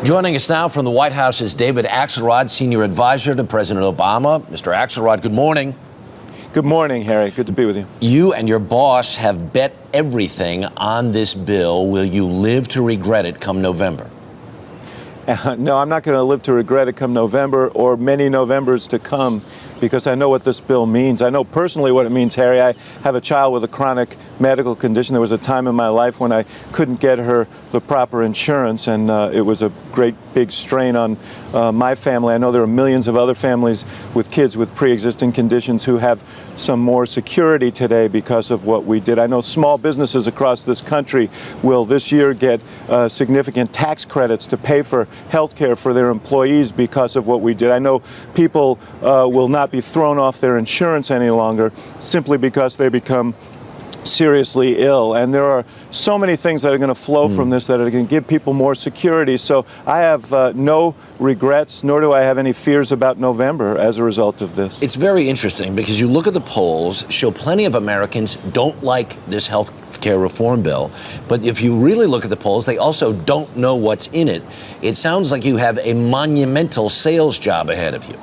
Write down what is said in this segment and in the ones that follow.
Joining us now from the White House is David Axelrod, senior advisor to President Obama. Mr. Axelrod, good morning. Good morning, Harry. Good to be with you. You and your boss have bet everything on this bill. Will you live to regret it come November? No, I'm not going to live to regret it come November or many Novembers to come, because I know what this bill means. I know personally what it means, Harry. I have a child with a chronic medical condition. There was a time in my life when I couldn't get her the proper insurance, and it was a great big strain on my family. I know there are millions of other families with kids with pre-existing conditions who have some more security today because of what we did. I know small businesses across this country will this year get significant tax credits to pay for health care for their employees because of what we did. I know people will not be thrown off their insurance any longer simply because they become seriously ill. And there are so many things that are going to flow from this that are going to give people more security. So I have no regrets, nor do I have any fears about November as a result of this. It's very interesting because you look at the polls, show plenty of Americans don't like this health care reform bill. But if you really look at the polls, they also don't know what's in it. It sounds like you have a monumental sales job ahead of you.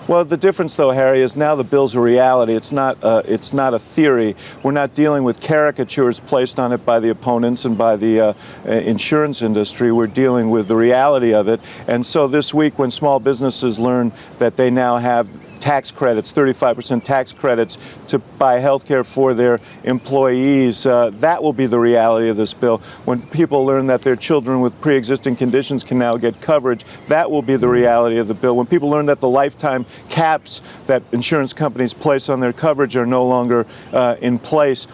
Well, the difference, though, Harry, is now the bill's a reality. It's not a theory. We're not dealing with caricatures placed on it by the opponents and by the insurance industry. We're dealing with the reality of it. And so this week, when small businesses learn that they now have tax credits, 35% tax credits to buy health care for their employees, that will be the reality of this bill. When people learn that their children with pre-existing conditions can now get coverage, that will be the reality of the bill. When people learn that the lifetime caps that insurance companies place on their coverage are no longer in place,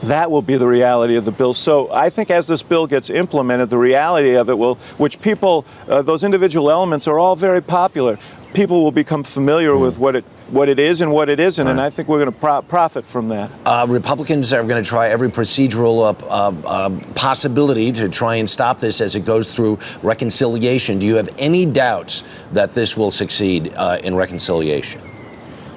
that will be the reality of the bill. So I think as this bill gets implemented, the reality of it will, which people, those individual elements are all very popular. People will become familiar with what it is and what it isn't, right. And I think we're going to profit from that. Republicans are going to try every procedural possibility to try and stop this as it goes through reconciliation. Do you have any doubts that this will succeed in reconciliation?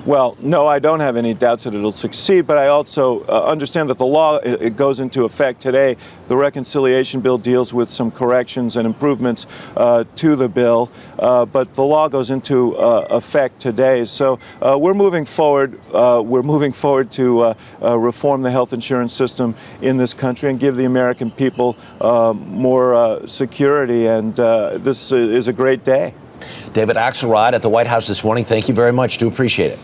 Well, no, I don't have any doubts that it'll succeed, but I also understand that the law, it goes into effect today. The reconciliation bill deals with some corrections and improvements to the bill, but the law goes into effect today. So we're moving forward. We're moving forward to reform the health insurance system in this country and give the American people more security, and this is a great day. David Axelrod at the White House this morning. Thank you very much. Do appreciate it.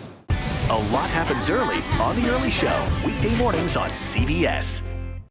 A lot happens early on The Early Show, weekday mornings on CBS.